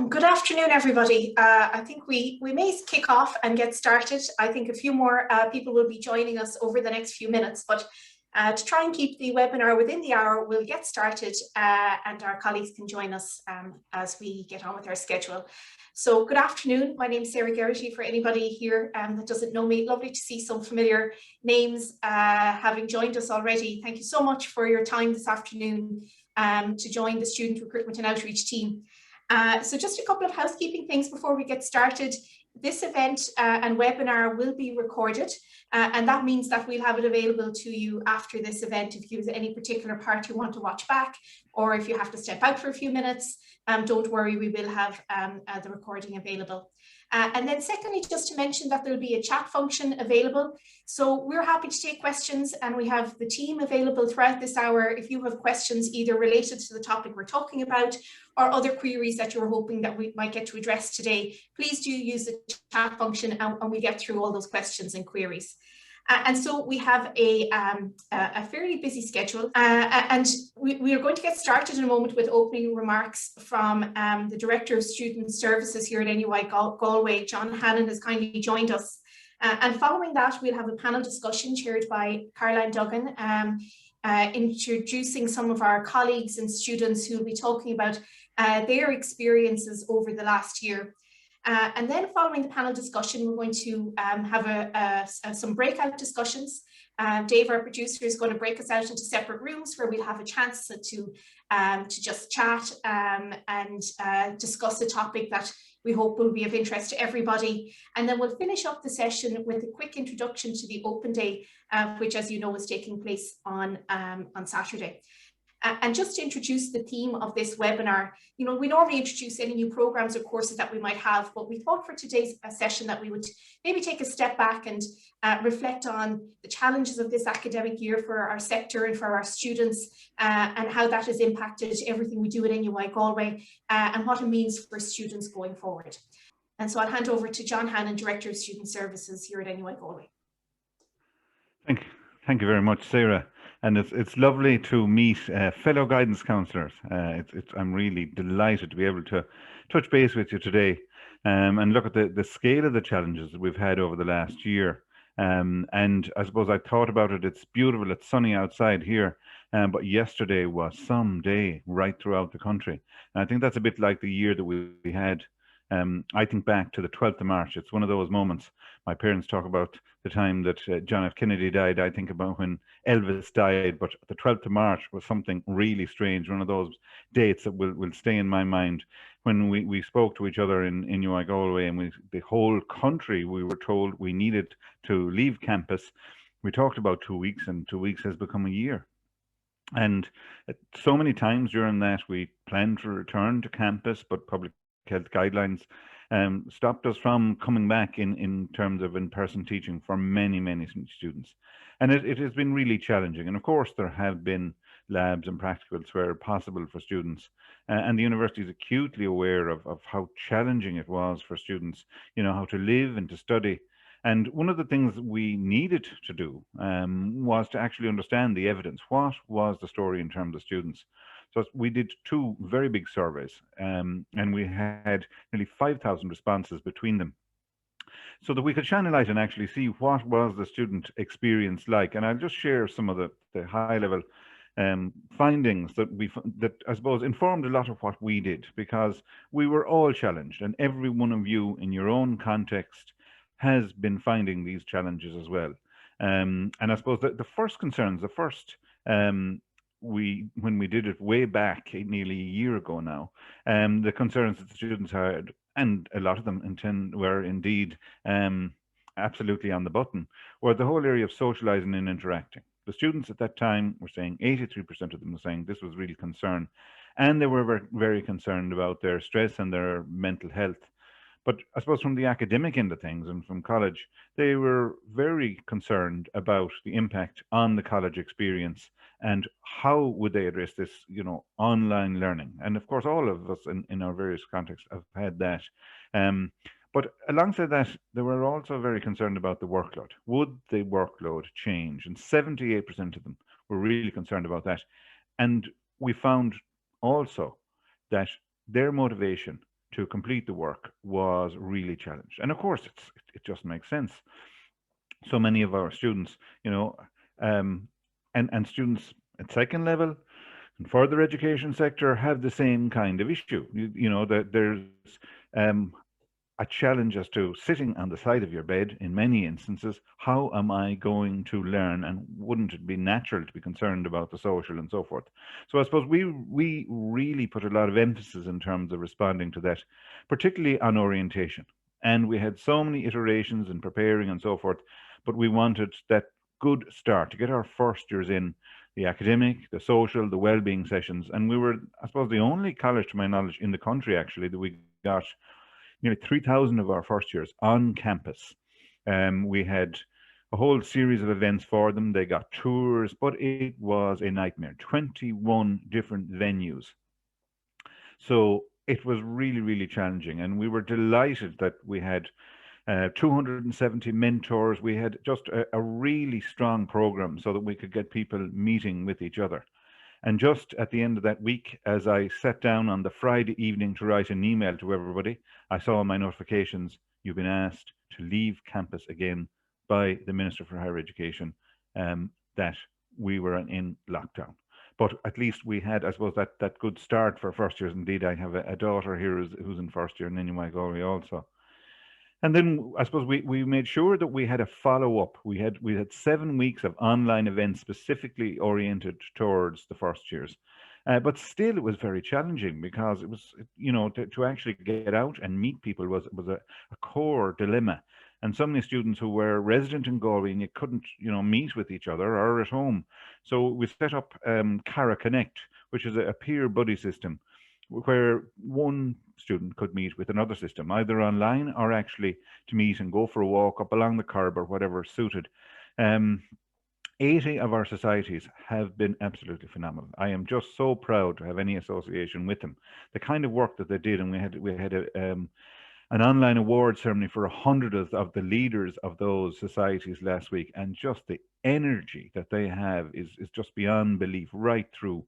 Good afternoon, everybody. I think we may kick off and get started. I think a few more people will be joining us over the next few minutes, but to try and keep the webinar within the hour, we'll get started and our colleagues can join us as we get on with our schedule. So good afternoon. My name is Sarah Geraghty. For anybody here that doesn't know me, lovely to see some familiar names having joined us already. Thank you so much for your time this afternoon to join the Student Recruitment and Outreach team. So just a couple of housekeeping things before we get started. This event and webinar will be recorded, and that means that we'll have it available to you after this event if you have any particular part you want to watch back, or if you have to step out for a few minutes, don't worry, we will have the recording available. And then secondly, just to mention that there'll be a chat function available. So we're happy to take questions, and we have the team available throughout this hour. If you have questions either related to the topic we're talking about or other queries that you're hoping that we might get to address today, please do use the chat function and we get through all those questions and queries. And so we have a fairly busy schedule, and we are going to get started in a moment with opening remarks from the Director of Student Services here at NUI Galway. John Hannon has kindly joined us. And following that, we'll have a panel discussion chaired by Caroline Duggan, introducing some of our colleagues and students who will be talking about their experiences over the last year. And then following the panel discussion, we're going to have some breakout discussions. Dave, our producer, is going to break us out into separate rooms where we'll have a chance to just chat and discuss a topic that we hope will be of interest to everybody. And then we'll finish up the session with a quick introduction to the Open Day, which, as you know, is taking place on Saturday. And just to introduce the theme of this webinar, you know, we normally introduce any new programs or courses that we might have, but we thought for today's session that we would maybe take a step back and reflect on the challenges of this academic year for our sector and for our students, and how that has impacted everything we do at NUI Galway, and what it means for students going forward. And so I'll hand over to John Hannon, Director of Student Services here at NUI Galway. Thank you very much, Sarah. And it's lovely to meet fellow guidance counsellors. I'm really delighted to be able to touch base with you today and look at the scale of the challenges that we've had over the last year. And I suppose I thought about it. It's beautiful. It's sunny outside here, but yesterday was some day right throughout the country. And I think that's a bit like the year that we had. I think back to the 12th of March. It's one of those moments. My parents talk about the time that John F. Kennedy died. I think about when Elvis died, but the 12th of March was something really strange. One of those dates that will stay in my mind. When we spoke to each other in NUI Galway, and the whole country, we were told we needed to leave campus. We talked about 2 weeks, and 2 weeks has become a year. And so many times during that, we planned to return to campus, but public health guidelines stopped us from coming back in terms of in-person teaching for many students. And it has been really challenging. And of course, there have been labs and practicals where possible for students. And the university is acutely aware of how challenging it was for students, you know, how to live and to study. And one of the things we needed to do was to actually understand the evidence. What was the story in terms of students? So we did 2 very big surveys, and we had nearly 5,000 responses between them, so that we could shine a light and actually see what was the student experience like. And I'll just share some of the high-level findings that I suppose informed a lot of what we did, because we were all challenged, and every one of you in your own context has been finding these challenges as well. And I suppose that the first concerns, when we did it way back nearly a year ago now, the concerns that the students had, and a lot of them were indeed absolutely on the button, were the whole area of socializing and interacting. The students at that time were saying, 83% of them were saying this was real concern, and they were very, very concerned about their stress and their mental health. But I suppose from the academic end of things and from college, they were very concerned about the impact on the college experience and how would they address this, you know, online learning. And of course, all of us in our various contexts have had that. But alongside that, they were also very concerned about the workload. Would the workload change? And 78% of them were really concerned about that. And we found also that their motivation to complete the work was really challenged. And of course, it just makes sense. So many of our students, you know, um, and students at second level and further education sector have the same kind of issue. You know that there's um, a challenge as to sitting on the side of your bed in many instances. How am I going to learn? And wouldn't it be natural to be concerned about the social and so forth? So I suppose we really put a lot of emphasis in terms of responding to that, particularly on orientation. And we had so many iterations in preparing and so forth, but we wanted that good start to get our first years in the academic, the social, the well-being sessions. And we were, I suppose, the only college, to my knowledge, in the country actually that we got nearly 3,000 of our first years on campus. We had a whole series of events for them. They got tours, but it was a nightmare. 21 different venues. So it was really, really challenging. And we were delighted that we had 270 mentors. We had just a really strong program so that we could get people meeting with each other. And just at the end of that week, as I sat down on the Friday evening to write an email to everybody, I saw in my notifications, you've been asked to leave campus again by the Minister for Higher Education, that we were in lockdown. But at least we had, I suppose, that good start for first years. Indeed, I have a daughter here who's in first year in Galway also. And then I suppose we made sure that we had a follow up. We had 7 weeks of online events specifically oriented towards the first years, but still it was very challenging because it was, you know, to actually get out and meet people was a core dilemma. And so many students who were resident in Galway and you couldn't, you know, meet with each other or at home. So we set up Cara Connect, which is a peer buddy system where one student could meet with another system, either online or actually to meet and go for a walk up along the curb or whatever suited. Um, 80 of our societies have been absolutely phenomenal. I am just so proud to have any association with them. The kind of work that they did, and we had an online award ceremony for 100 of the leaders of those societies last week, and just the energy that they have is just beyond belief right through.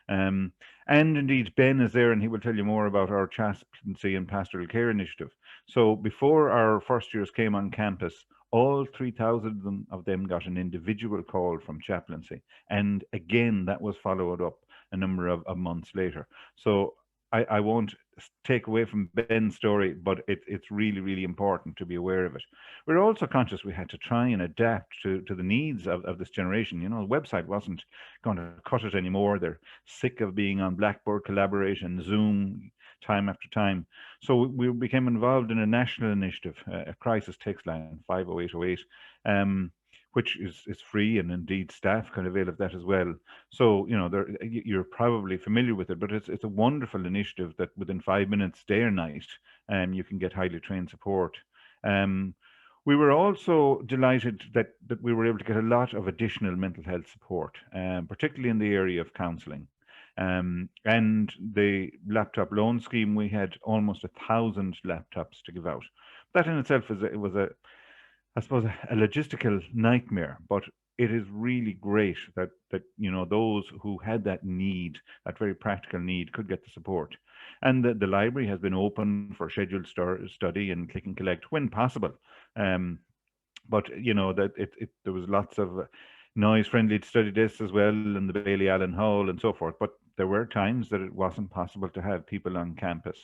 Um, and indeed, Ben is there and he will tell you more about our chaplaincy and pastoral care initiative. So before our first years came on campus, all 3,000 of them got an individual call from chaplaincy. And again, that was followed up a number of months later. So I won't take away from Ben's story, but it's really, really important to be aware of it. We're also conscious we had to try and adapt to the needs of this generation. You know, the website wasn't going to cut it anymore. They're sick of being on Blackboard Collaboration, Zoom, time after time. So we became involved in a national initiative, a crisis text line, 50808, which is free, and indeed staff can avail of that as well. So, you know, you're probably familiar with it, but it's a wonderful initiative that within 5 minutes, day or night, you can get highly trained support. We were also delighted that we were able to get a lot of additional mental health support, particularly in the area of counselling. And the laptop loan scheme, we had almost 1,000 laptops to give out. That in itself was I suppose, a logistical nightmare, but it is really great that you know those who had that need, that very practical need, could get the support. And the library has been open for scheduled study and click and collect when possible. Um, but you know that there was lots of noise friendly study desks as well in the Bailey Allen Hall and so forth. But there were times that it wasn't possible to have people on campus.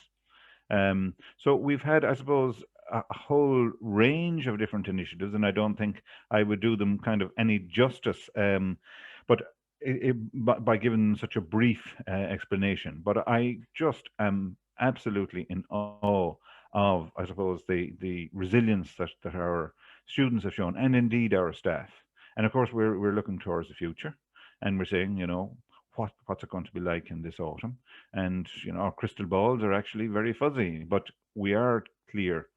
So we've had, I suppose, a whole range of different initiatives, and I don't think I would do them kind of any justice, but by giving them such a brief explanation. But I just am absolutely in awe of, I suppose, the resilience that our students have shown, and indeed our staff. And of course, we're looking towards the future, and we're saying, you know, what's it going to be like in this autumn? And you know, our crystal balls are actually very fuzzy, but we are clear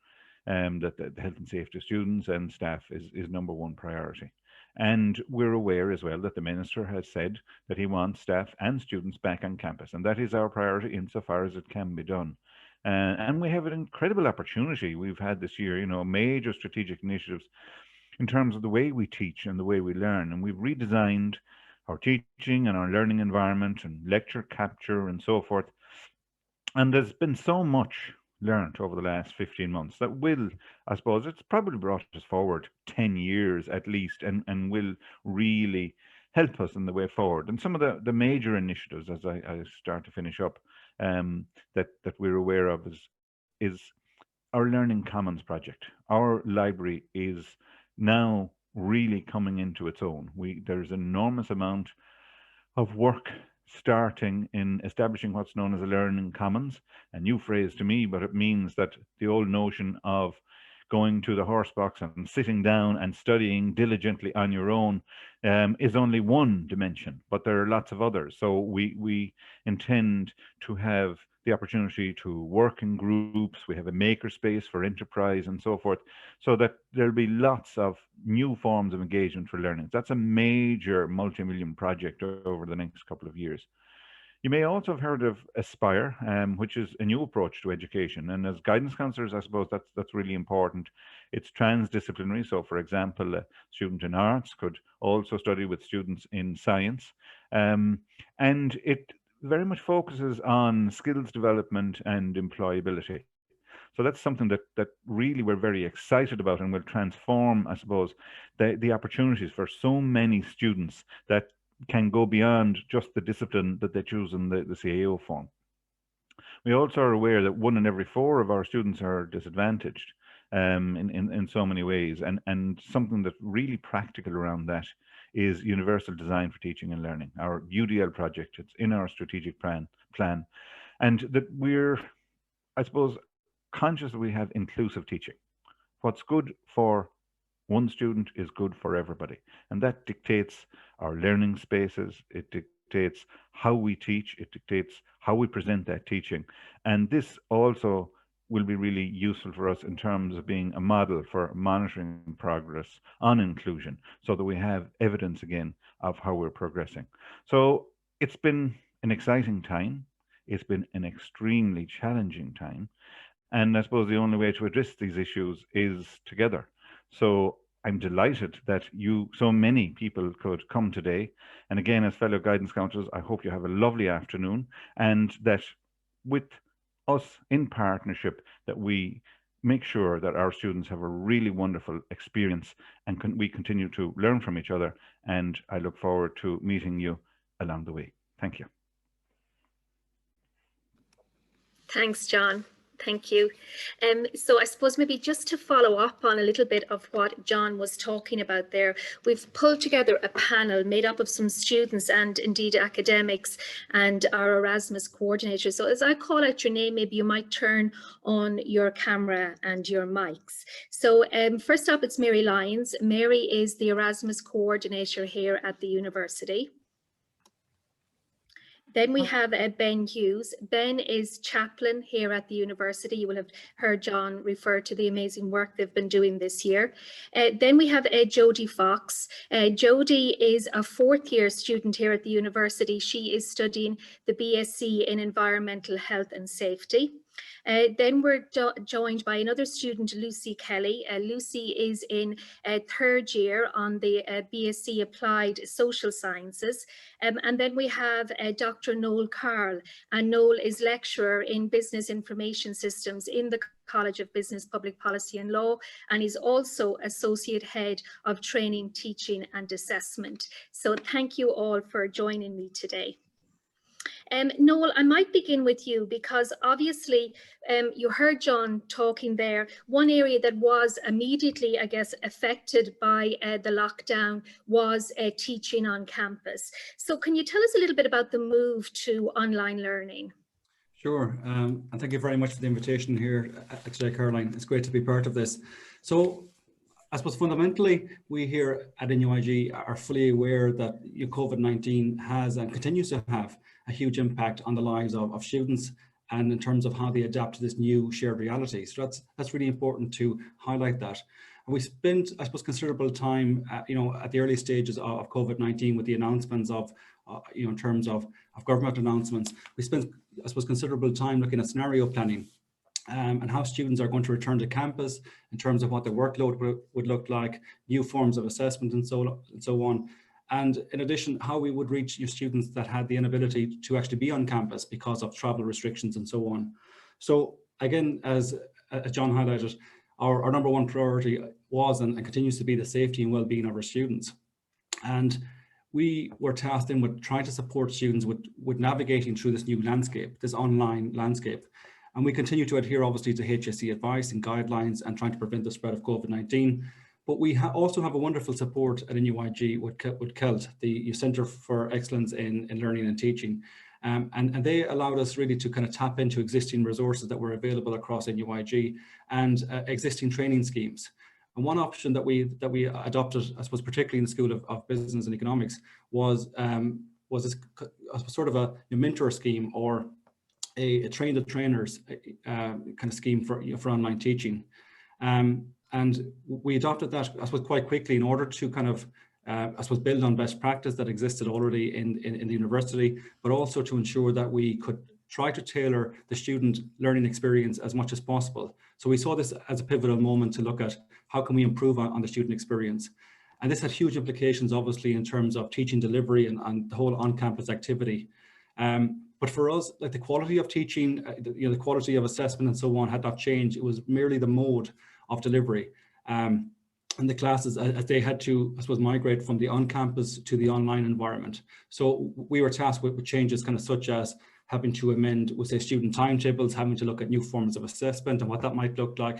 that the health and safety of students and staff is number one priority. And we're aware as well that the Minister has said that he wants staff and students back on campus, and that is our priority insofar as it can be done. And we have an incredible opportunity we've had this year, you know, major strategic initiatives in terms of the way we teach and the way we learn. And we've redesigned our teaching and our learning environment and lecture capture and so forth. And there's been so much learnt over the last 15 months that will, I suppose, it's probably brought us forward 10 years at least, and will really help us in the way forward. And some of the major initiatives, as I start to finish up, that we're aware of is our Learning Commons project. Our library is now really coming into its own. There's an enormous amount of work starting in establishing what's known as a learning commons, a new phrase to me, but it means that the old notion of going to the horse box and sitting down and studying diligently on your own is only one dimension, but there are lots of others. So we intend to have the opportunity to work in groups. We have a maker space for enterprise and so forth, so that there'll be lots of new forms of engagement for learning. That's a major multi-million project over the next couple of years. You may also have heard of Aspire, which is a new approach to education. And as guidance counsellors, I suppose that's really important. It's transdisciplinary. So, for example, a student in arts could also study with students in science. And it very much focuses on skills development and employability. So that's something that really we're very excited about, and will transform, I suppose, the opportunities for so many students that can go beyond just the discipline that they choose in the CAO form. We also are aware that 1 in every 4 of our students are disadvantaged in so many ways, and something that's really practical around that is universal design for teaching and learning, our UDL project. It's in our strategic plan, and that we're, I suppose, conscious that we have inclusive teaching. What's good for one student is good for everybody, and that dictates our learning spaces. It dictates how we teach. It dictates how we present that teaching, and this also will be really useful for us in terms of being a model for monitoring progress on inclusion, so that we have evidence again of how we're progressing. So it's been an exciting time. It's been an extremely challenging time. And I suppose the only way to address these issues is together. So I'm delighted that so many people could come today. And again, as fellow guidance counsellors, I hope you have a lovely afternoon, and that with us in partnership, that we make sure that our students have a really wonderful experience, and we continue to learn from each other. And I look forward to meeting you along the way. Thank you. Thanks, John. Thank you. So I suppose maybe just to follow up on a little bit of what John was talking about there, we've pulled together a panel made up of some students and indeed academics and our Erasmus coordinator. So as I call out your name, maybe you might turn on your camera and your mics. So first up, it's Mary Lyons. Mary is the Erasmus coordinator here at the university. Then we have Ben Hughes. Ben is chaplain here at the university. You will have heard John refer to the amazing work they've been doing this year. Then we have Jodie Fox. Jodie is a 4th year student here at the university. She is studying the BSc in Environmental Health and Safety. Then we're joined by another student, Lucy Kelly. Lucy is in 3rd year on the BSc Applied Social Sciences. And then we have Dr. Noel Carl, and Noel is lecturer in Business Information Systems in the College of Business, Public Policy and Law, and is also Associate Head of Training, Teaching and Assessment. So thank you all for joining me today. Noel, I might begin with you, because obviously you heard John talking there. One area that was immediately, I guess, affected by the lockdown was teaching on campus. So can you tell us a little bit about the move to online learning? Sure, and thank you very much for the invitation here today, Caroline. It's great to be part of this. So I suppose fundamentally, we here at NUIG are fully aware that COVID-19 has and continues to have a huge impact on the lives of students, and in terms of how they adapt to this new shared reality. So that's really important to highlight that. And we spent, I suppose, considerable time, at the early stages of COVID-19 with the announcements of, in terms of government announcements. We spent, I suppose, considerable time looking at scenario planning. And how students are going to return to campus in terms of what their workload would look like, new forms of assessment and so on. And in addition, how we would reach students that had the inability to actually be on campus because of travel restrictions and so on. So again, as John highlighted, our number one priority was and continues to be the safety and well-being of our students. And we were tasked in with trying to support students with navigating through this new landscape, this online landscape. And we continue to adhere obviously to HSE advice and guidelines and trying to prevent the spread of COVID-19. But we also have a wonderful support at NUIG with CELT, the Centre for Excellence in Learning and Teaching. And they allowed us really to kind of tap into existing resources that were available across NUIG and existing training schemes. And one option that we adopted, I suppose, particularly in the School of Business and Economics, was this sort of a mentor scheme or a train the trainers kind of scheme for online teaching. And we adopted that, I suppose, quite quickly in order to kind of I suppose, build on best practice that existed already in the university, but also to ensure that we could try to tailor the student learning experience as much as possible. So we saw this as a pivotal moment to look at how can we improve on the student experience. And this had huge implications, obviously, in terms of teaching delivery and the whole on-campus activity. But for us, like the quality of teaching, the quality of assessment and so on had not changed. It was merely the mode of delivery. And the classes, as they had to, I suppose, migrate from the on-campus to the online environment. So we were tasked with changes kind of such as having to amend, with say, student timetables, having to look at new forms of assessment and what that might look like.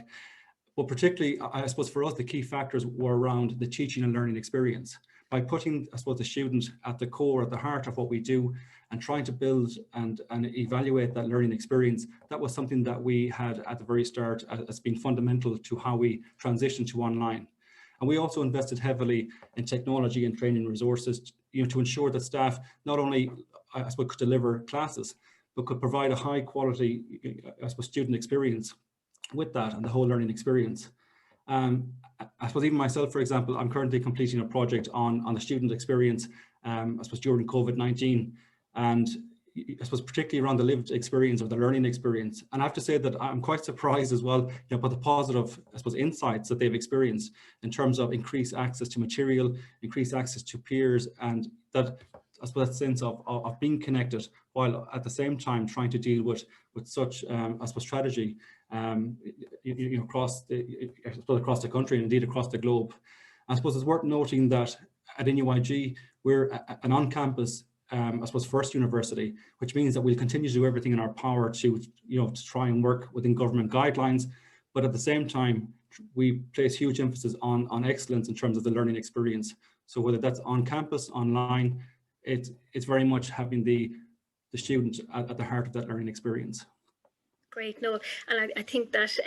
But particularly, I suppose for us, the key factors were around the teaching and learning experience. By putting, I suppose, the student at the core, at the heart of what we do, and trying to build and evaluate that learning experience, that was something that we had at the very start as being fundamental to how we transitioned to online. And we also invested heavily in technology and training resources, to ensure that staff not only, I suppose, could deliver classes, but could provide a high quality, I suppose, student experience with that and the whole learning experience. I suppose even myself, for example, I'm currently completing a project on the student experience, I suppose, during COVID-19, and I suppose particularly around the lived experience or the learning experience. And I have to say that I'm quite surprised as well, by the positive, I suppose, insights that they've experienced in terms of increased access to material, increased access to peers, and that, I suppose, that sense of being connected while at the same time trying to deal with such, I suppose, strategy, across the country and indeed across the globe. I suppose it's worth noting that at NUIG, we're an on-campus, I suppose, first university, which means that we'll continue to do everything in our power to try and work within government guidelines, but at the same time, we place huge emphasis on excellence in terms of the learning experience. So whether that's on campus, online, it's very much having the student at the heart of that learning experience. Great, no, and I think that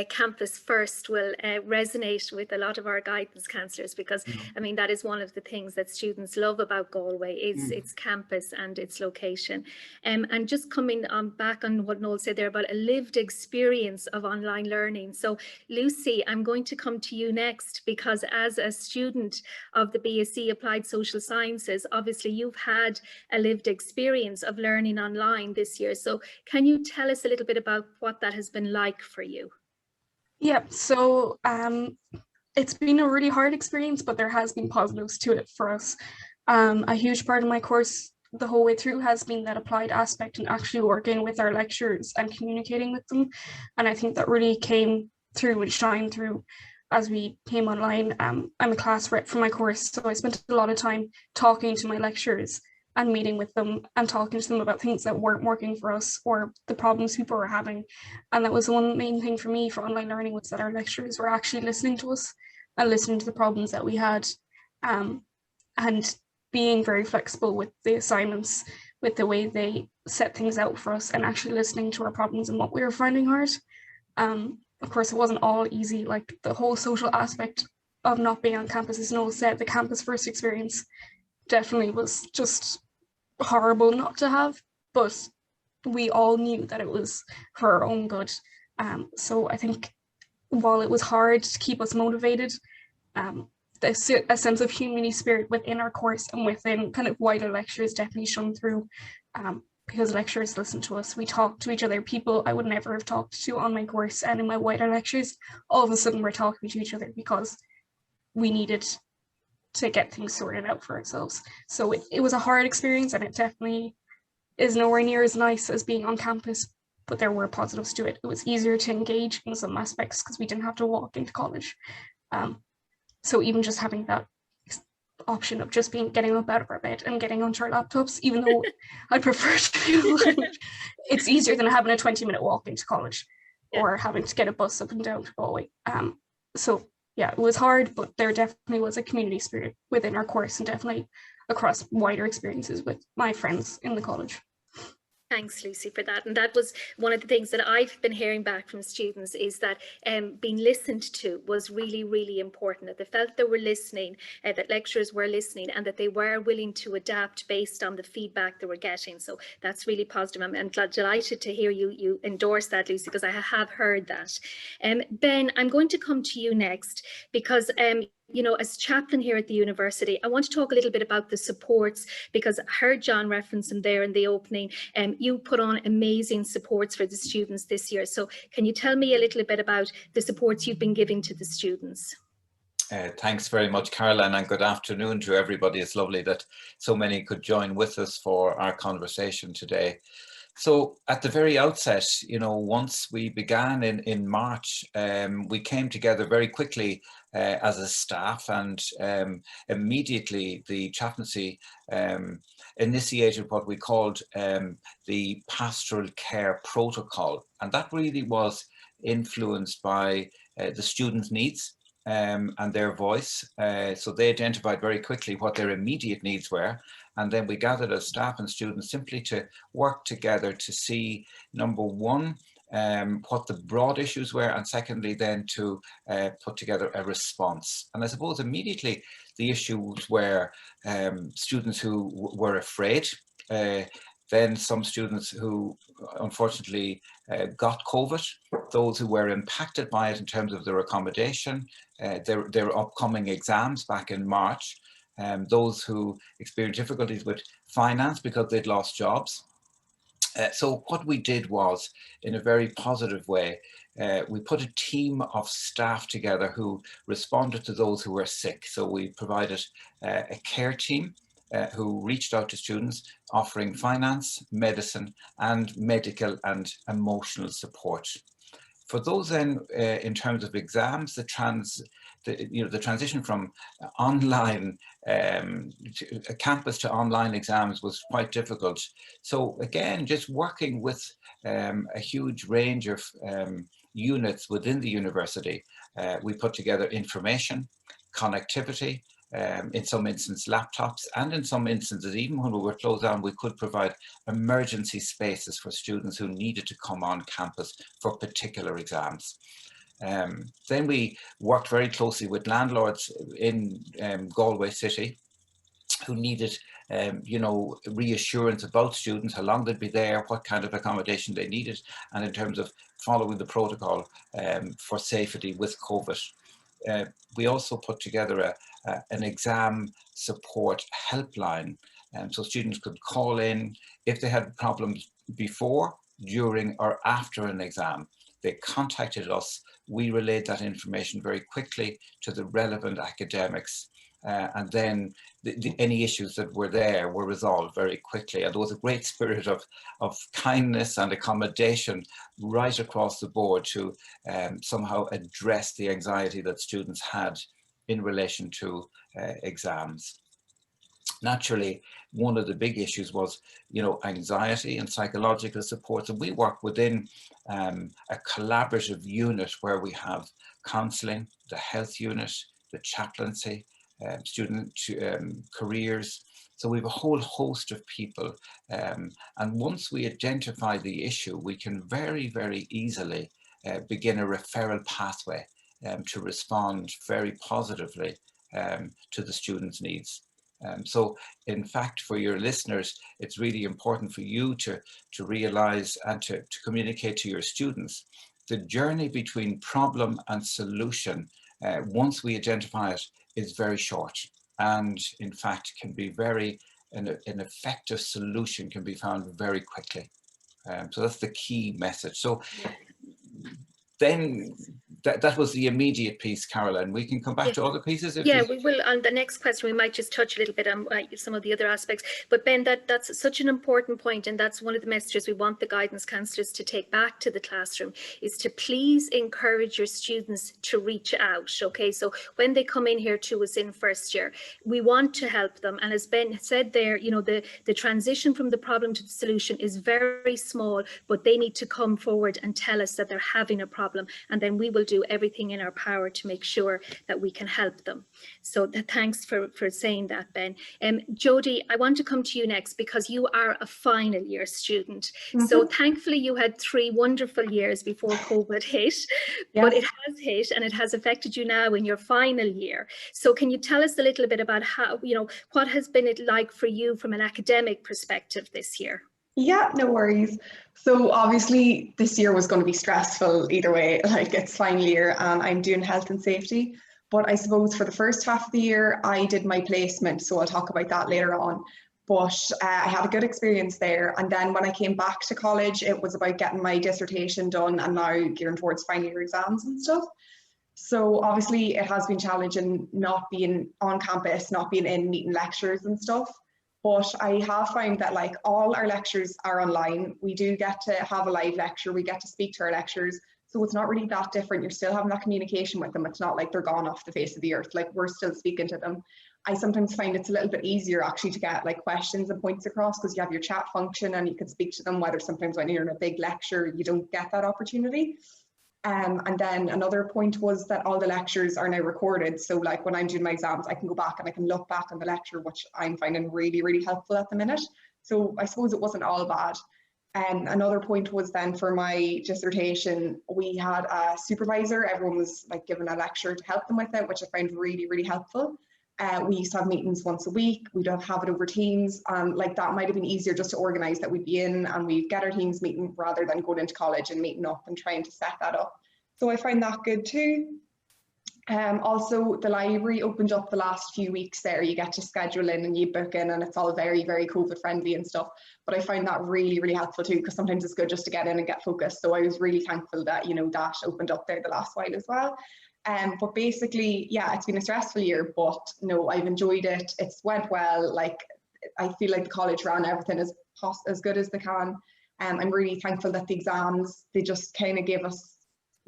campus first will resonate with a lot of our guidance counsellors, because I mean that is one of the things that students love about Galway is its campus and its location. And just coming back on what Noel said there about a lived experience of online learning. So Lucy, I'm going to come to you next, because as a student of the BSc Applied Social Sciences, obviously you've had a lived experience of learning online this year. So can you tell us a little bit about what that has been like for you? Yeah, so it's been a really hard experience, but there has been positives to it for us. A huge part of my course the whole way through has been that applied aspect and actually working with our lecturers and communicating with them. And I think that really came through and shined through as we came online. I'm a class rep for my course, so I spent a lot of time talking to my lecturers and meeting with them and talking to them about things that weren't working for us or the problems people were having. And that was the one main thing for me for online learning, was that our lecturers were actually listening to us and listening to the problems that we had, and being very flexible with the assignments, with the way they set things out for us, and actually listening to our problems and what we were finding hard. Of course, it wasn't all easy, like the whole social aspect of not being on campus, as Noel said, the campus first experience definitely was just horrible not to have, but we all knew that it was for our own good. So I think while it was hard to keep us motivated, a sense of community spirit within our course and within kind of wider lectures definitely shone through, because lecturers listened to us. We talked to each other, people I would never have talked to on my course and in my wider lectures. All of a sudden we're talking to each other because we needed to get things sorted out for ourselves. So it was a hard experience, and it definitely is nowhere near as nice as being on campus, but there were positives to it. It was easier to engage in some aspects because we didn't have to walk into college. So even just having that option of just getting up out of our bed and getting onto our laptops, even though I prefer to, it's easier than having a 20-minute walk into college or having to get a bus up and down to Galway. So yeah, it was hard, but there definitely was a community spirit within our course and definitely across wider experiences with my friends in the college. Thanks, Lucy, for that. And that was one of the things that I've been hearing back from students, is that being listened to was really, really important, that they felt they were listening, that lecturers were listening, and that they were willing to adapt based on the feedback they were getting. So that's really positive. I'm delighted to hear you endorse that, Lucy, because I have heard that. Ben, I'm going to come to you next, because you know, as chaplain here at the university, I want to talk a little bit about the supports, because I heard John reference them there in the opening, and you put on amazing supports for the students this year. So can you tell me a little bit about the supports you've been giving to the students? Thanks very much, Caroline, and good afternoon to everybody. It's lovely that so many could join with us for our conversation today. So at the very outset, you know, once we began in March, we came together very quickly as a staff, and immediately the chaplaincy initiated what we called the pastoral care protocol. And that really was influenced by the students' needs and their voice. So they identified very quickly what their immediate needs were. And then we gathered as staff and students simply to work together to see, number one, what the broad issues were, and secondly, then to put together a response. And I suppose immediately the issues were students who were afraid, then some students who unfortunately got COVID, those who were impacted by it in terms of their accommodation, their upcoming exams back in March, those who experienced difficulties with finance because they'd lost jobs. So what we did was, in a very positive way, we put a team of staff together who responded to those who were sick. So we provided a care team who reached out to students, offering finance, medicine, and medical and emotional support. For those then, in terms of exams, the transition from online campus to online exams was quite difficult. So again, just working with a huge range of units within the university, we put together information, connectivity, in some instances laptops, and in some instances, even when we were closed down, we could provide emergency spaces for students who needed to come on campus for particular exams. Then we worked very closely with landlords in Galway City who needed you know, reassurance about students, how long they'd be there, what kind of accommodation they needed, and in terms of following the protocol for safety with COVID. We also put together an exam support helpline, so students could call in if they had problems before, during, or after an exam. They contacted us, we relayed that information very quickly to the relevant academics, and then any issues that were there were resolved very quickly. And there was a great spirit of kindness and accommodation right across the board to somehow address the anxiety that students had in relation to exams. Naturally, one of the big issues was, you know, anxiety and psychological support. And we work within a collaborative unit where we have counselling, the health unit, the chaplaincy, student careers. So we have a whole host of people. And once we identify the issue, we can very, very easily begin a referral pathway to respond very positively to the students' needs. So in fact, for your listeners, it's really important for you to realize and to communicate to your students the journey between problem and solution. Once we identify it, is very short, and in fact can be an effective solution can be found very quickly. So that's the key message. So then that was the immediate piece, Caroline. We can come back to other pieces. If we will. On the next question, we might just touch a little bit on some of the other aspects. But Ben, that's such an important point, and that's one of the messages we want the guidance counsellors to take back to the classroom, is to please encourage your students to reach out. Okay, so when they come in here to us in first year, we want to help them. And as Ben said there, you know, the transition from the problem to the solution is very small, but they need to come forward and tell us that they're having a problem, and then we will do everything in our power to make sure that we can help them. So thanks for saying that, Ben. Jodie, I want to come to you next because you are a final year student. So thankfully you had 3 wonderful years before COVID hit, but it has hit and it has affected you now in your final year. So can you tell us a little bit about how, you know, what has been it like for you from an academic perspective this year? Yeah, no worries. So obviously this year was going to be stressful either way, like it's final year and I'm doing health and safety. But I suppose for the first half of the year, I did my placement, so I'll talk about that later on. But I had a good experience there. And then when I came back to college, it was about getting my dissertation done and now gearing towards final year exams and stuff. So obviously it has been challenging not being on campus, not being in meeting lectures and stuff. But I have found that like all our lectures are online. We do get to have a live lecture. We get to speak to our lecturers. So it's not really that different. You're still having that communication with them. It's not like they're gone off the face of the earth. Like we're still speaking to them. I sometimes find it's a little bit easier actually to get like questions and points across because you have your chat function and you can speak to them, whether sometimes when you're in a big lecture, you don't get that opportunity. And then another point was that all the lectures are now recorded. So like when I'm doing my exams, I can go back and I can look back on the lecture, which I'm finding really, really helpful at the minute. So I suppose it wasn't all bad. And another point was then for my dissertation, we had a supervisor. Everyone was like given a lecture to help them with it, which I found really, really helpful. We used to have meetings once a week. We don't have it over Teams. Like that might have been easier just to organise that we'd be in and we'd get our Teams meeting rather than going into college and meeting up and trying to set that up. So I find that good too. Also, the library opened up the last few weeks there. You get to schedule in and you book in and it's all very, very COVID friendly and stuff. But I find that really, really helpful too, because sometimes it's good just to get in and get focused. So I was really thankful that, you know, that opened up there the last while as well. But basically, yeah, it's been a stressful year, but no, I've enjoyed it. It's went well. Like, I feel like the college ran everything as good as they can. I'm really thankful that the exams, they just kind of gave us,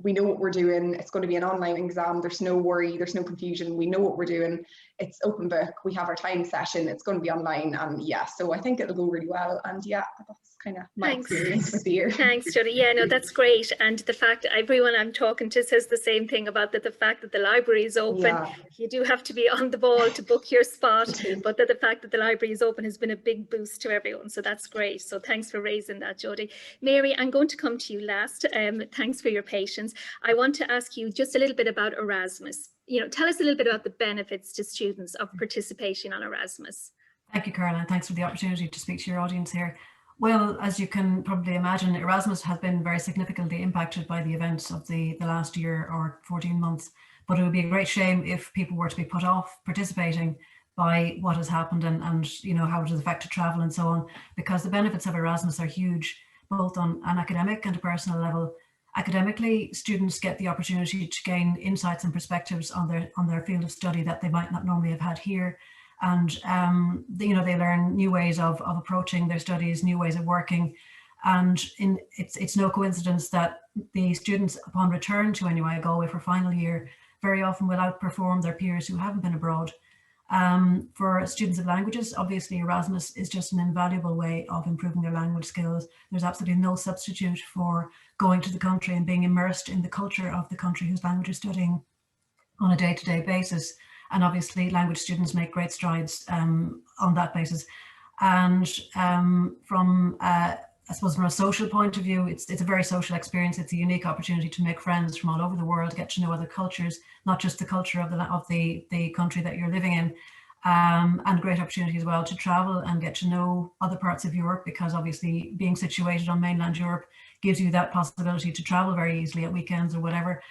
we know what we're doing. It's going to be an online exam. There's no worry. There's no confusion. We know what we're doing. It's open book. We have our time session. It's going to be online. And yeah, so I think it'll go really well. And yeah, that's kind of my experience with the year. Thanks, Jodie. Yeah, no, that's great. And the fact everyone I'm talking to says the same thing about the fact that the library is open. Yeah. You do have to be on the ball to book your spot, but the fact that the library is open has been a big boost to everyone. So that's great. So thanks for raising that, Jodie. Mary, I'm going to come to you last. Thanks for your patience. I want to ask you just a little bit about Erasmus. You know, tell us a little bit about the benefits to students of participating on Erasmus. Thank you, Caroline. Thanks for the opportunity to speak to your audience here. Well, as you can probably imagine, Erasmus has been very significantly impacted by the events of the last year or 14 months. But it would be a great shame if people were to be put off participating by what has happened and you know, how it has affected travel and so on, because the benefits of Erasmus are huge, both on an academic and a personal level. Academically, students get the opportunity to gain insights and perspectives on their field of study that they might not normally have had here. And you know, they learn new ways of approaching their studies, new ways of working. And it's no coincidence that the students, upon return to NUI Galway for final year, very often will outperform their peers who haven't been abroad. For students of languages, obviously Erasmus is just an invaluable way of improving their language skills. There's absolutely no substitute for going to the country and being immersed in the culture of the country whose language you're studying on a day-to-day basis. And obviously language students make great strides on that basis. And I suppose from a social point of view, it's a very social experience. It's a unique opportunity to make friends from all over the world, get to know other cultures, not just the culture of the country that you're living in, and a great opportunity as well to travel and get to know other parts of Europe, because obviously being situated on mainland Europe gives you that possibility to travel very easily at weekends or whatever.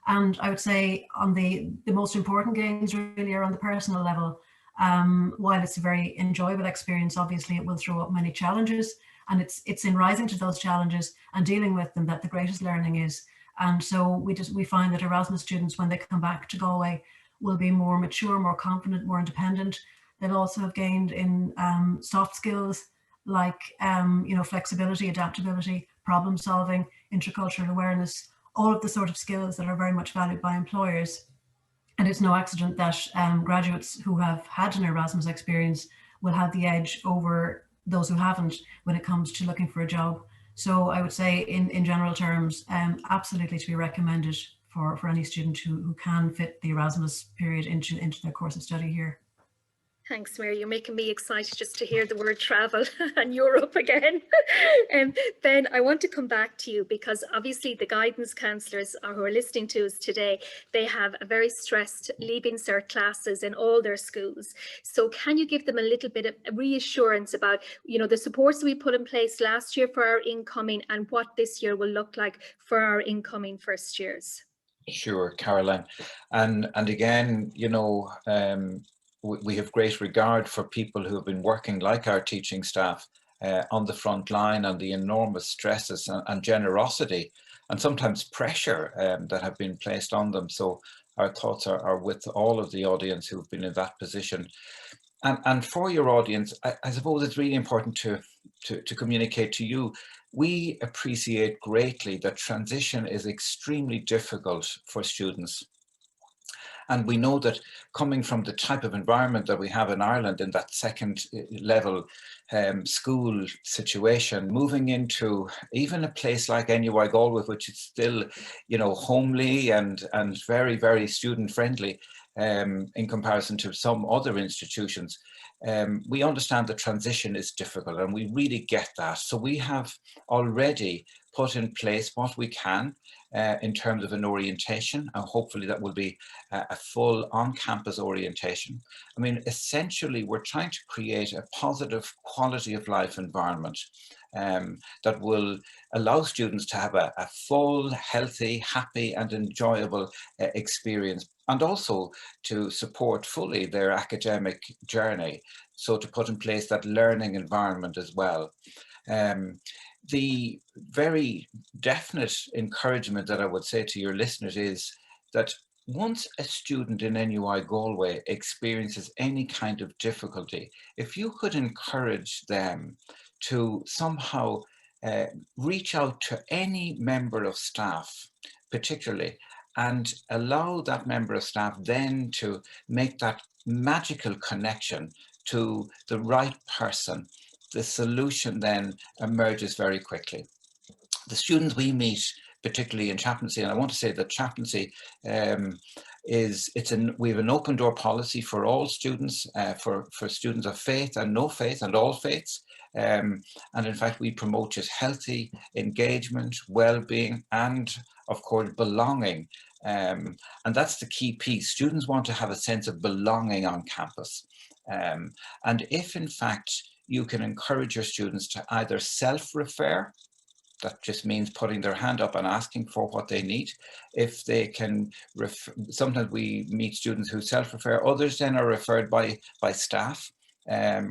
And I would say on the most important gains really are on the personal level. While it's a very enjoyable experience, obviously it will throw up many challenges. And it's in rising to those challenges and dealing with them that the greatest learning is. And so we find that Erasmus students, when they come back to Galway, will be more mature, more confident, more independent. They'll also have gained in soft skills like flexibility, adaptability, problem solving, intercultural awareness, all of the sort of skills that are very much valued by employers. And it's no accident that graduates who have had an Erasmus experience will have the edge over those who haven't when it comes to looking for a job. So I would say in general terms, absolutely to be recommended for any student who can fit the Erasmus period into their course of study here. Thanks, Mary. You're making me excited just to hear the word travel and Europe again. Ben, I want to come back to you because obviously the guidance counsellors who are listening to us today, they have a very stressed Leaving Cert classes in all their schools. So can you give them a little bit of reassurance about, the supports we put in place last year for our incoming and what this year will look like for our incoming first years? Sure, Caroline. And again, we have great regard for people who have been working like our teaching staff on the front line, and the enormous stresses and generosity and sometimes pressure that have been placed on them. So our thoughts are with all of the audience who've been in that position. And for your audience, I suppose it's really important to communicate to you, we appreciate greatly that transition is extremely difficult for students. And we know that coming from the type of environment that we have in Ireland in that second level school situation, moving into even a place like NUI Galway, which is still, homely and very, very student friendly in comparison to some other institutions, we understand the transition is difficult, and we really get that. So we have already put in place what we can in terms of an orientation, and hopefully that will be a full on-campus orientation. I mean, essentially, we're trying to create a positive quality of life environment that will allow students to have a full, healthy, happy and enjoyable experience, and also to support fully their academic journey. So to put in place that learning environment as well. The very definite encouragement that I would say to your listeners is that once a student in NUI Galway experiences any kind of difficulty, if you could encourage them to somehow reach out to any member of staff, particularly, and allow that member of staff then to make that magical connection to the right person, the solution then emerges very quickly. The students we meet, particularly in chaplaincy, and I want to say that chaplaincy we have an open door policy for all students, for students of faith and no faith and all faiths. And in fact, we promote just healthy engagement, well-being, and of course, belonging. And that's the key piece. Students want to have a sense of belonging on campus. And if in fact, you can encourage your students to either self-refer, that just means putting their hand up and asking for what they need. If they can, sometimes we meet students who self-refer, others then are referred by staff,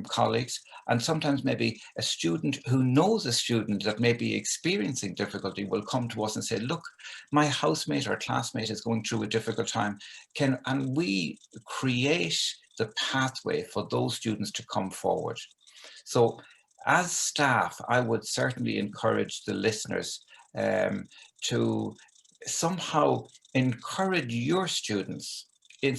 colleagues, and sometimes maybe a student who knows a student that may be experiencing difficulty will come to us and say, look, my housemate or classmate is going through a difficult time. And we create the pathway for those students to come forward. So as staff, I would certainly encourage the listeners to somehow encourage your students in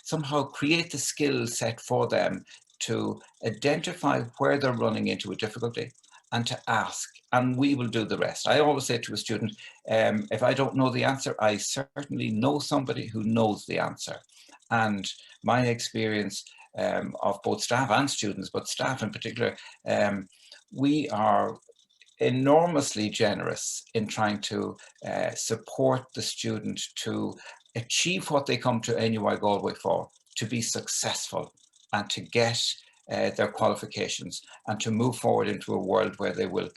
somehow create the skill set for them to identify where they're running into a difficulty and to ask, and we will do the rest. I always say to a student, if I don't know the answer, I certainly know somebody who knows the answer. And my experience of both staff and students, but staff in particular, we are enormously generous in trying to support the student to achieve what they come to NUI Galway for, to be successful and to get their qualifications and to move forward into a world where they will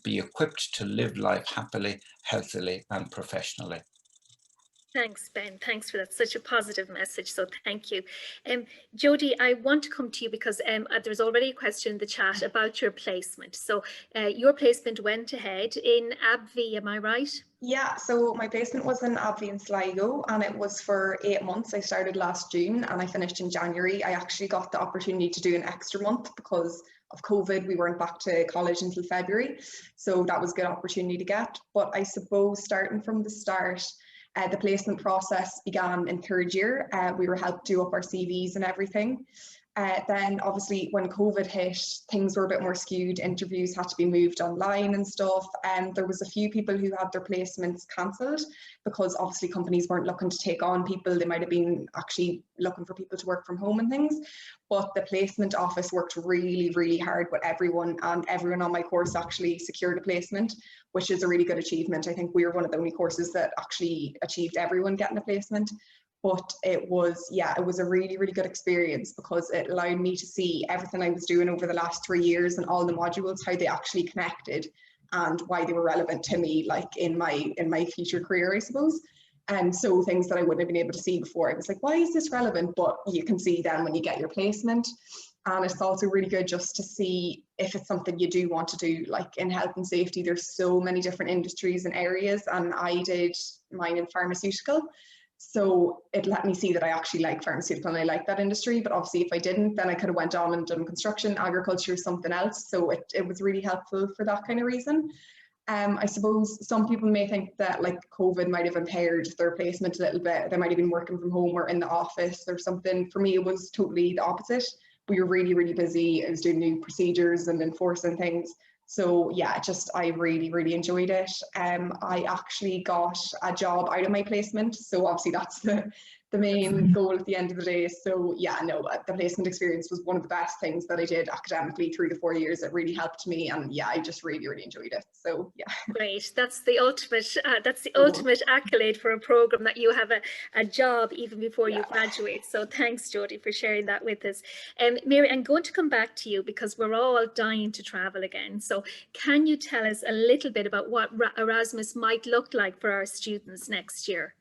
be equipped to live life happily, healthily and professionally. Thanks, Ben. Thanks for that. Such a positive message. So thank you. Jodie, I want to come to you because there's already a question in the chat about your placement. So your placement went ahead in ABV, am I right? Yeah, so my placement was in Abbey in Sligo and it was for 8 months. I started last June and I finished in January. I actually got the opportunity to do an extra month because of COVID. We weren't back to college until February. So that was a good opportunity to get. But I suppose starting from the start, the placement process began in third year. We were helped do up our CVs and everything. Then obviously when COVID hit, things were a bit more skewed. Interviews had to be moved online and stuff. And there was a few people who had their placements cancelled because obviously companies weren't looking to take on people. They might have been actually looking for people to work from home and things. But the placement office worked really, really hard with everyone, and everyone on my course actually secured a placement, which is a really good achievement. I think we were one of the only courses that actually achieved everyone getting a placement. But it was, yeah, it was a really, really good experience because it allowed me to see everything I was doing over the last 3 years and all the modules, how they actually connected and why they were relevant to me, like in my future career, I suppose. And so things that I wouldn't have been able to see before, I was like, why is this relevant? But you can see then when you get your placement. And it's also really good just to see if it's something you do want to do, like in health and safety. There's so many different industries and areas, and I did mine in pharmaceutical. So it let me see that I actually like pharmaceutical and I like that industry. But obviously if I didn't, then I could have went on and done construction, agriculture, something else. So it was really helpful for that kind of reason. I suppose some people may think that like COVID might have impaired their placement a little bit. They might have been working from home or in the office or something. For me, it was totally the opposite. We were really, really busy. I was doing new procedures and enforcing things. So yeah, I really, really enjoyed it. I actually got a job out of my placement. So obviously that's the main goal at the end of the day. So yeah, no, the placement experience was one of the best things that I did academically through the 4 years. It really helped me, and yeah, I just really, really enjoyed it. So yeah. Great. That's the ultimate accolade for a program, that you have a job even before you graduate. So thanks, Jodie, for sharing that with us. Mary, I'm going to come back to you because we're all dying to travel again. So can you tell us a little bit about what Erasmus might look like for our students next year?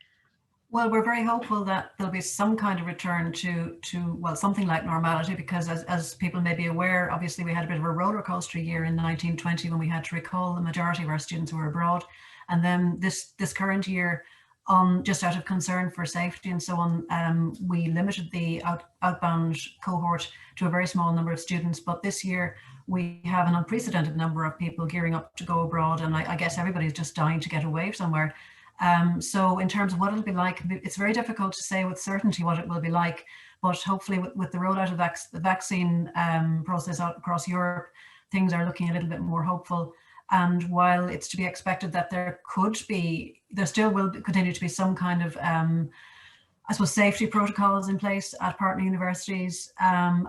Well, we're very hopeful that there'll be some kind of return to well, something like normality, because as people may be aware, obviously we had a bit of a roller coaster year in 1920 when we had to recall the majority of our students who were abroad. And then this current year, just out of concern for safety and so on, we limited the outbound cohort to a very small number of students. But this year we have an unprecedented number of people gearing up to go abroad, and I guess everybody's just dying to get away somewhere. So in terms of what it'll be like, it's very difficult to say with certainty what it will be like, but hopefully with the rollout of the vaccine process out across Europe, things are looking a little bit more hopeful. And while it's to be expected that there still will continue to be some kind of, I suppose, safety protocols in place at partner universities, and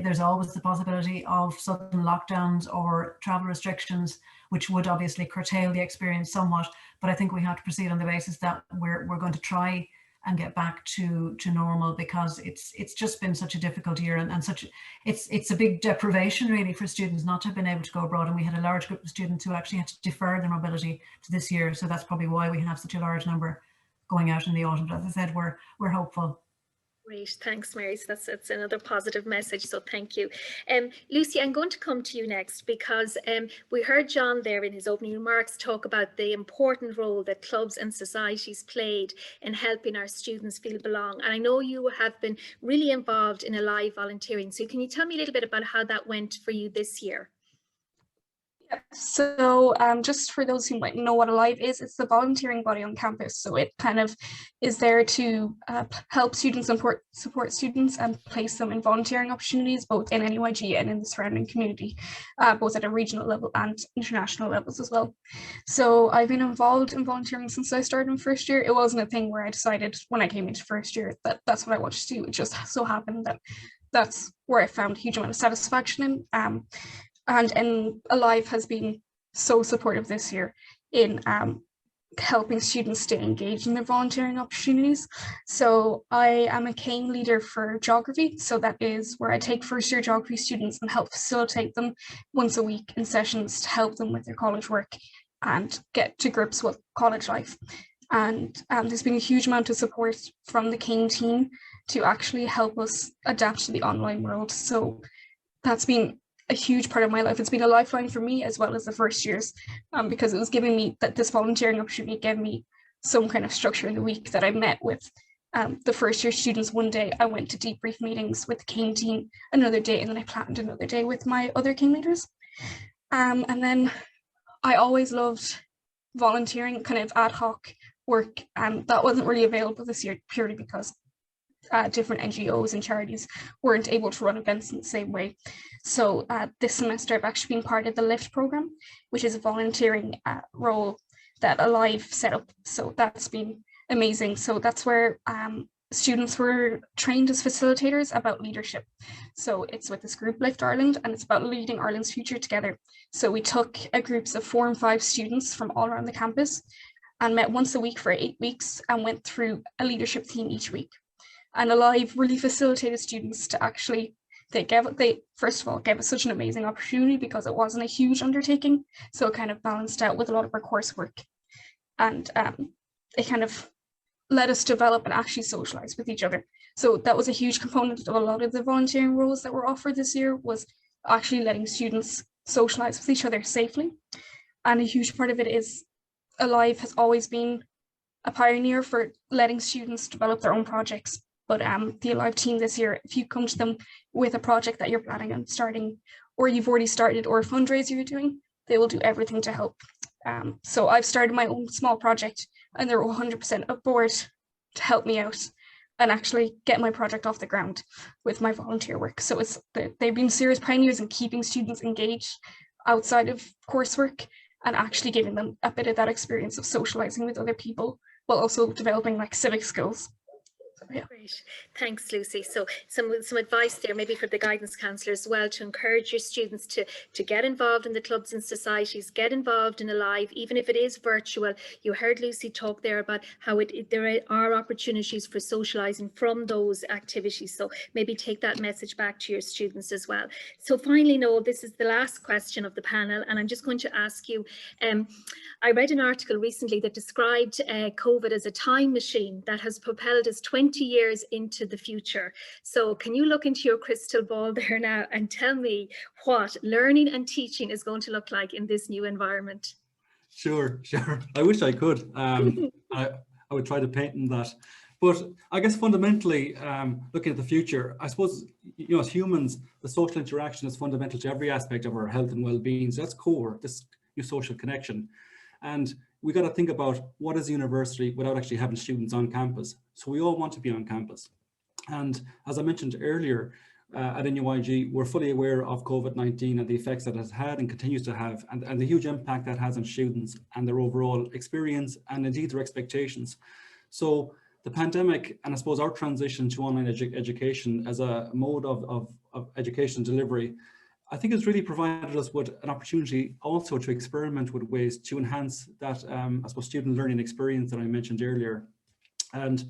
there's always the possibility of sudden lockdowns or travel restrictions, which would obviously curtail the experience somewhat. But I think we have to proceed on the basis that we're going to try and get back to normal, because it's just been such a difficult year, and it's a big deprivation really for students not to have been able to go abroad. And we had a large group of students who actually had to defer their mobility to this year. So that's probably why we have such a large number going out in the autumn. But as I said, we're hopeful. Great, thanks, Mary. So that's another positive message, so thank you. Lucy, I'm going to come to you next, because we heard John there in his opening remarks talk about the important role that clubs and societies played in helping our students feel belong. And I know you have been really involved in Alive volunteering. So can you tell me a little bit about how that went for you this year? So just for those who might know what Alive is, it's the volunteering body on campus. So it kind of is there to help students and support students and place them in volunteering opportunities, both in NUIG and in the surrounding community, both at a regional level and international levels as well. So I've been involved in volunteering since I started in first year. It wasn't a thing where I decided when I came into first year that that's what I wanted to do. It just so happened that that's where I found a huge amount of satisfaction in. And Alive has been so supportive this year in helping students stay engaged in their volunteering opportunities. So I am a CAME leader for geography. So that is where I take first year geography students and help facilitate them once a week in sessions to help them with their college work and get to grips with college life. And there's been a huge amount of support from the CAME team to actually help us adapt to the online world. So that's been a huge part of my life. It's been a lifeline for me as well as the first years, because it was giving me that this volunteering opportunity gave me some kind of structure in the week that I met with the first year students. One day I went to debrief meetings with the King team, another day, and then I planned another day with my other King leaders. And then I always loved volunteering, kind of ad hoc work, and that wasn't really available this year purely because different NGOs and charities weren't able to run events in the same way. So this semester I've actually been part of the LIFT program, which is a volunteering role that Alive set up. So that's been amazing. So that's where students were trained as facilitators about leadership. So it's with this group Lift Ireland, and it's about leading Ireland's future together. So we took groups of 4 and 5 students from all around the campus and met once a week for 8 weeks and went through a leadership theme each week. And Alive really facilitated students to actually, they first of all gave us such an amazing opportunity because it wasn't a huge undertaking. So it kind of balanced out with a lot of our coursework. And it kind of let us develop and actually socialize with each other. So that was a huge component of a lot of the volunteering roles that were offered this year, was actually letting students socialize with each other safely. And a huge part of it is Alive has always been a pioneer for letting students develop their own projects. But the Alive team this year, if you come to them with a project that you're planning on starting, or you've already started, or a fundraiser you're doing, they will do everything to help. So I've started my own small project, and they're 100% aboard to help me out and actually get my project off the ground with my volunteer work. So they've been serious pioneers in keeping students engaged outside of coursework and actually giving them a bit of that experience of socializing with other people while also developing like civic skills. Yeah. Great, thanks Lucy. So some advice there maybe for the guidance counsellor as well, to encourage your students to get involved in the clubs and societies, get involved in Alive, even if it is virtual. You heard Lucy talk there about how there are opportunities for socialising from those activities, so maybe take that message back to your students as well. So finally, Noel, this is the last question of the panel, and I'm just going to ask you, I read an article recently that described COVID as a time machine that has propelled us 20 years into the future. So can you look into your crystal ball there now and tell me what learning and teaching is going to look like in this new environment? Sure. I wish I could. I would try to paint in that. But I guess fundamentally, looking at the future, I suppose, as humans, the social interaction is fundamental to every aspect of our health and well-being. So that's core, this new social connection. And we got to think about what is university without actually having students on campus. So we all want to be on campus. And as I mentioned earlier, at NUIG, we're fully aware of COVID-19 and the effects that it has had and continues to have, and the huge impact that has on students and their overall experience and indeed their expectations. So the pandemic, and I suppose our transition to online education as a mode of education delivery, I think it's really provided us with an opportunity also to experiment with ways to enhance that, I suppose, student learning experience that I mentioned earlier. And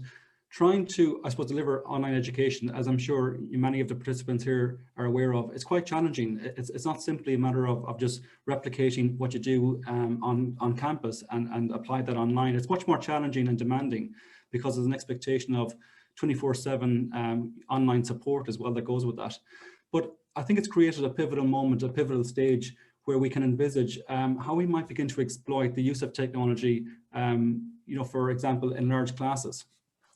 trying to, I suppose, deliver online education, as I'm sure many of the participants here are aware of, it's quite challenging. It's not simply a matter of just replicating what you do on campus and apply that online. It's much more challenging and demanding because there's an expectation of 24/7 online support as well that goes with that. But I think it's created a pivotal moment, a pivotal stage where we can envisage how we might begin to exploit the use of technology, for example, in large classes.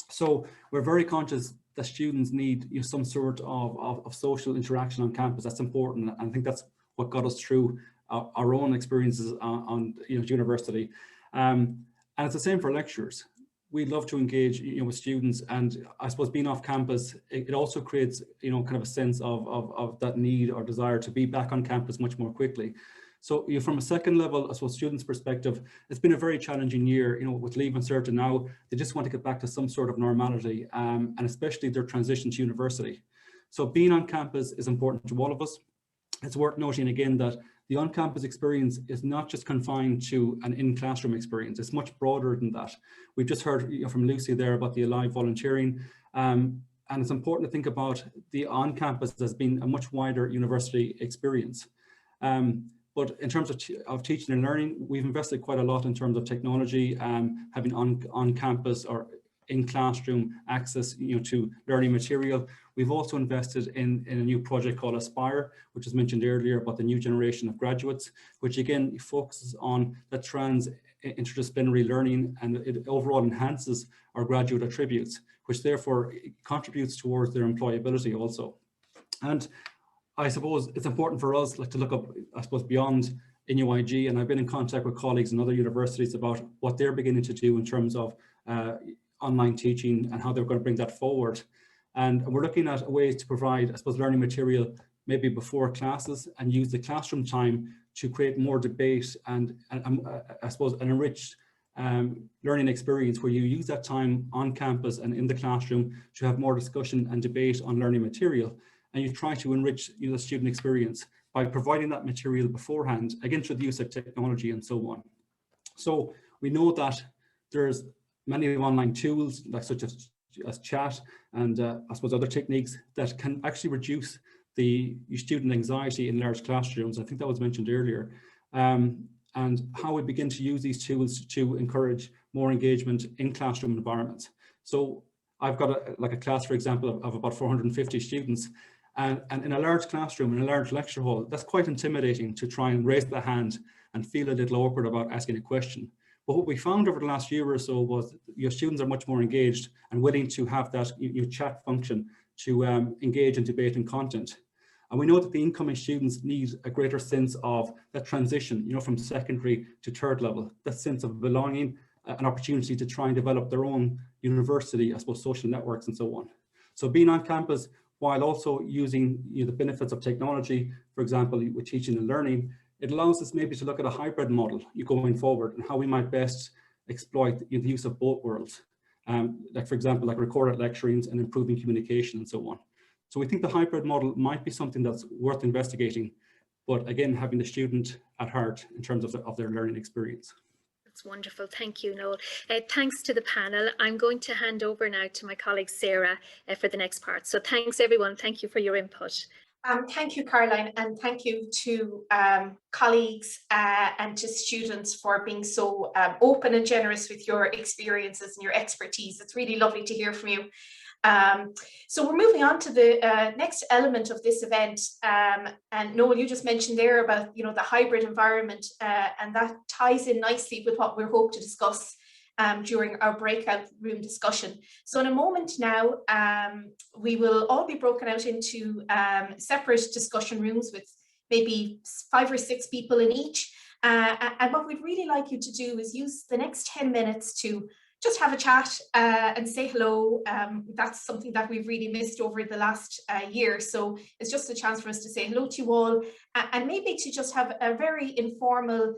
So we're very conscious that students need some sort of social interaction on campus. That's important. And I think that's what got us through our own experiences on university. And it's the same for lecturers. We love to engage with students, and I suppose being off campus, it also creates kind of a sense of that need or desire to be back on campus much more quickly. So from a second level, I suppose students' perspective, it's been a very challenging year, with Leave Uncertain now, they just want to get back to some sort of normality, and especially their transition to university. So being on campus is important to all of us. It's worth noting again that the on-campus experience is not just confined to an in-classroom experience. It's much broader than that. We've just heard from Lucy there about the Alive volunteering, and it's important to think about the on-campus as being a much wider university experience. But in terms of teaching and learning, we've invested quite a lot in terms of technology, having on-campus or in-classroom access, to learning material. We've also invested in a new project called Aspire, which was mentioned earlier, about the new generation of graduates, which again focuses on the interdisciplinary learning, and it overall enhances our graduate attributes, which therefore contributes towards their employability also. And I suppose it's important for us to look up, I suppose, beyond NUIG, and I've been in contact with colleagues in other universities about what they're beginning to do in terms of online teaching and how they're going to bring that forward. And we're looking at ways to provide, I suppose, learning material maybe before classes, and use the classroom time to create more debate and I suppose an enriched learning experience, where you use that time on campus and in the classroom to have more discussion and debate on learning material. And you try to enrich the student experience by providing that material beforehand, again through the use of technology and so on. So we know that there's many online tools such as chat and I suppose other techniques that can actually reduce the student anxiety in large classrooms. I think that was mentioned earlier. And how we begin to use these tools to encourage more engagement in classroom environments. So I've got a class, for example, of about 450 students. And in a large classroom, in a large lecture hall, that's quite intimidating to try and raise the hand and feel a little awkward about asking a question. But what we found over the last year or so was your students are much more engaged and willing to have that chat function to engage in debate and content. And we know that the incoming students need a greater sense of that transition, from secondary to third level, that sense of belonging, an opportunity to try and develop their own university, I suppose, social networks and so on. So being on campus, while also using the benefits of technology, for example, with teaching and learning, it allows us maybe to look at a hybrid model going forward and how we might best exploit the use of both worlds. For example, recorded lecturings and improving communication and so on. So we think the hybrid model might be something that's worth investigating, but again, having the student at heart in terms of their learning experience. That's wonderful. Thank you, Noel. Thanks to the panel. I'm going to hand over now to my colleague Sarah for the next part. So thanks everyone. Thank you for your input. Thank you, Caroline, and thank you to colleagues and to students for being so open and generous with your experiences and your expertise. It's really lovely to hear from you. So we're moving on to the next element of this event, and Noel, you just mentioned there about the hybrid environment, and that ties in nicely with what we hope to discuss during our breakout room discussion. So in a moment now, we will all be broken out into separate discussion rooms with maybe 5 or 6 people in each, and what we'd really like you to do is use the next 10 minutes to just have a chat and say hello. That's something that we've really missed over the last year. So it's just a chance for us to say hello to you all, and maybe to just have a very informal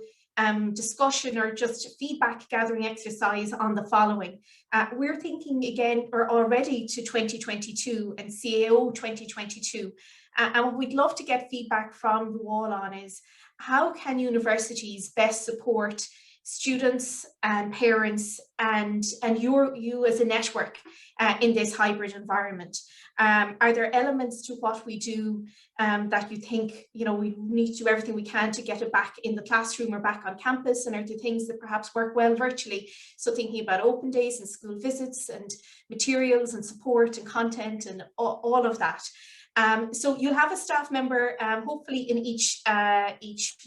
discussion or just feedback gathering exercise on the following. We're thinking again or already to 2022 and CAO 2022. And what we'd love to get feedback from you all on is, how can universities best support students and parents and you as a network in this hybrid environment? Are there elements to what we do that you think we need to do everything we can to get it back in the classroom or back on campus, and are there things that perhaps work well virtually? So thinking about open days and school visits and materials and support and content and all of that. So you'll have a staff member hopefully in each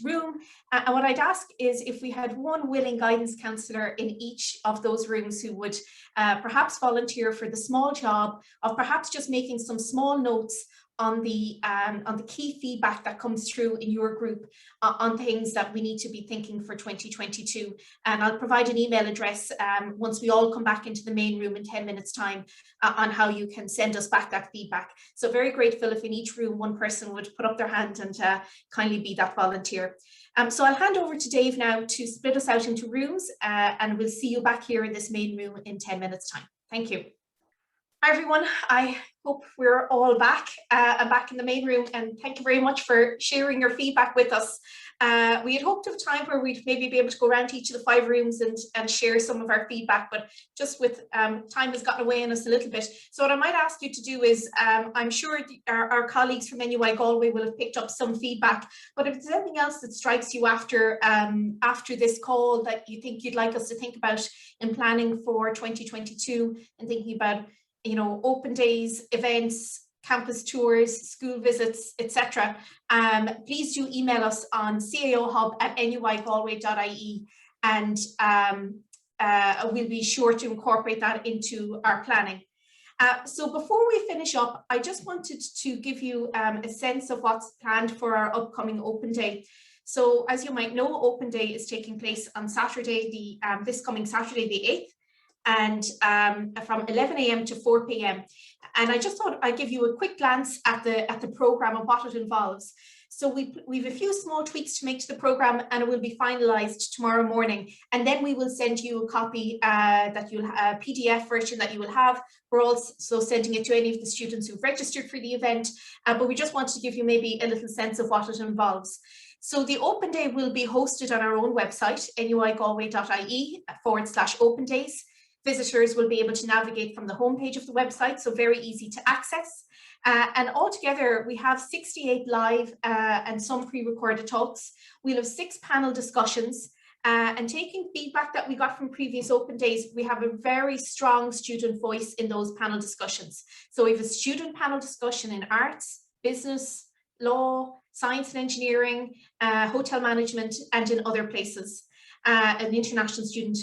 room, and what I'd ask is if we had one willing guidance counsellor in each of those rooms who would perhaps volunteer for the small job of perhaps just making some small notes on the key feedback that comes through in your group on things that we need to be thinking for 2022. And I'll provide an email address once we all come back into the main room in 10 minutes time on how you can send us back that feedback. So very grateful if in each room one person would put up their hand and kindly be that volunteer. So I'll hand over to Dave now to split us out into rooms, and we'll see you back here in this main room in 10 minutes time. Thank you. Hi everyone, I hope we're all back. I'm back in the main room, and thank you very much for sharing your feedback with us. We had hoped of a time where we'd maybe be able to go around to each of the 5 rooms and share some of our feedback, but just with time has gotten away on us a little bit. So what I might ask you to do is, I'm sure our colleagues from NUI Galway will have picked up some feedback, but if there's anything else that strikes you after this call that you think you'd like us to think about in planning for 2022 and thinking about, you know, open days, events, campus tours, school visits, etc. Please do email us on caohub@nuigalway.ie, and we'll be sure to incorporate that into our planning. So before we finish up, I just wanted to give you a sense of what's planned for our upcoming open day. So as you might know, open day is taking place on Saturday, this coming Saturday the 8th. And from 11 a.m. to 4 p.m. And I just thought I'd give you a quick glance at the program and what it involves. So we've a few small tweaks to make to the program, and it will be finalized tomorrow morning. And then we will send you a copy that you'll a PDF version that you will have. We're also sending it to any of the students who've registered for the event, but we just wanted to give you maybe a little sense of what it involves. So the open day will be hosted on our own website, nuigalway.ie/open days. Visitors will be able to navigate from the homepage of the website, so very easy to access. And altogether, we have 68 live and some pre-recorded talks. We'll have 6 panel discussions. And taking feedback that we got from previous open days, we have a very strong student voice in those panel discussions. So we have a student panel discussion in arts, business, law, science and engineering, hotel management, and in other places. An international student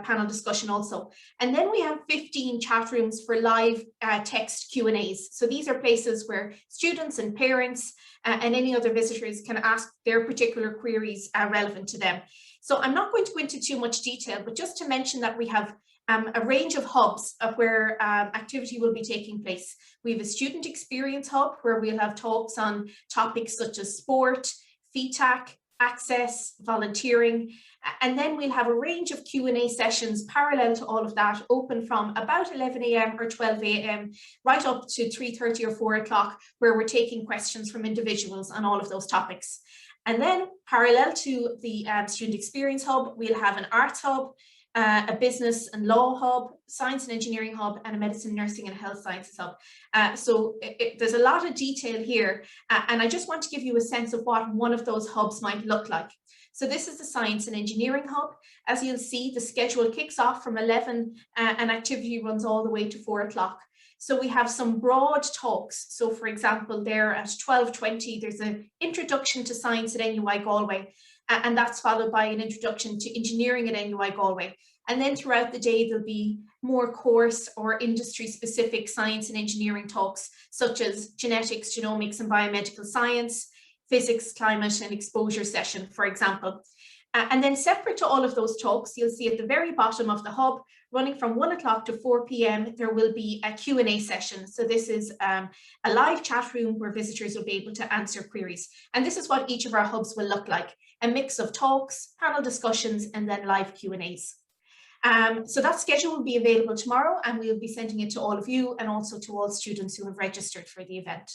panel discussion also. And then we have 15 chat rooms for live text Q&As. So these are places where students and parents and any other visitors can ask their particular queries relevant to them. So I'm not going to go into too much detail, but just to mention that we have a range of hubs of where activity will be taking place. We have a student experience hub where we'll have talks on topics such as sport, FETAC, access, volunteering, and then we'll have a range of Q&A sessions parallel to all of that, open from about 11 a.m. or 12 a.m. right up to 3:30 or 4 o'clock, where we're taking questions from individuals on all of those topics. And then parallel to the Student Experience Hub, we'll have an Arts Hub, a Business and Law Hub, Science and Engineering Hub, and a Medicine, Nursing and Health Sciences Hub. So there's a lot of detail here, and I just want to give you a sense of what one of those hubs might look like. So this is the Science and Engineering Hub. As you'll see, the schedule kicks off from 11 and activity runs all the way to 4 o'clock. So we have some broad talks. So for example, there at 12:20, there's an introduction to science at NUI Galway, and that's followed by an introduction to engineering at NUI Galway. And then throughout the day, there'll be more course or industry specific science and engineering talks, such as genetics, genomics and biomedical science, physics, climate and exposure session, for example. And then separate to all of those talks, you'll see at the very bottom of the hub, running from 1 o'clock to 4 p.m, there will be a Q&A session. So this is a live chat room where visitors will be able to answer queries. And this is what each of our hubs will look like, a mix of talks, panel discussions, and then live Q&As. So that schedule will be available tomorrow, and we'll be sending it to all of you and also to all students who have registered for the event.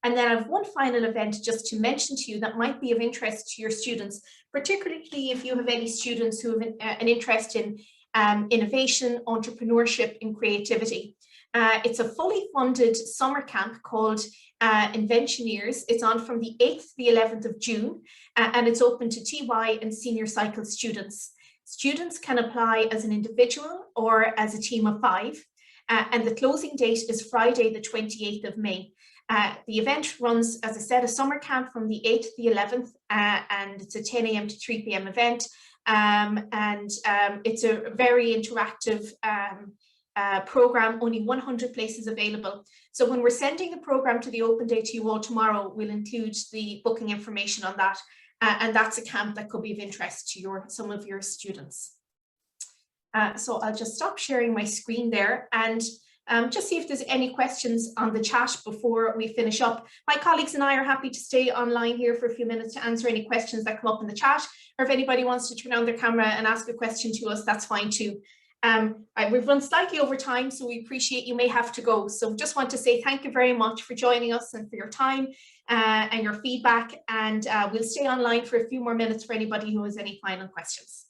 And then I have one final event just to mention to you that might be of interest to your students, particularly if you have any students who have an interest in innovation, entrepreneurship and creativity. It's a fully funded summer camp called Inventioneers. It's on from the 8th to the 11th of June, and it's open to TY and senior cycle students. Students can apply as an individual or as a team of 5, and the closing date is Friday, the 28th of May. The event runs, as I said, a summer camp from the 8th to the 11th, and it's a 10 a.m. to 3 p.m. event. It's a very interactive program, only 100 places available. So when we're sending the program to the open day to you all tomorrow, we'll include the booking information on that. And that's a camp that could be of interest to some of your students. So I'll just stop sharing my screen there and just see if there's any questions on the chat before we finish up. My colleagues and I are happy to stay online here for a few minutes to answer any questions that come up in the chat, or if anybody wants to turn on their camera and ask a question to us, that's fine too. We've run slightly over time, so we appreciate you may have to go. So just want to say thank you very much for joining us and for your time and your feedback. And we'll stay online for a few more minutes for anybody who has any final questions.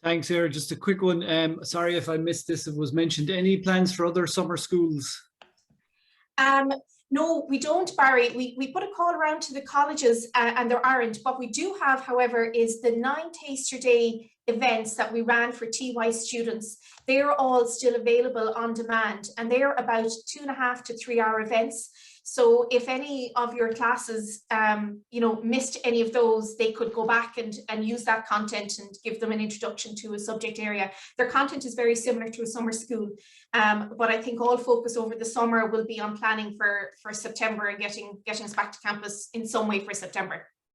Thanks, Sarah. Just a quick one. Sorry if I missed this. It was mentioned. Any plans for other summer schools? No, we don't, Barry. We put a call around to the colleges and there aren't. What we do have, however, is the 9 Taster Day events that we ran for TY students. They're all still available on demand, and they're about 2.5 to 3 hour events. So if any of your classes, missed any of those, they could go back and use that content and give them an introduction to a subject area. Their content is very similar to a summer school, but I think all focus over the summer will be on planning for September and getting us back to campus in some way for September.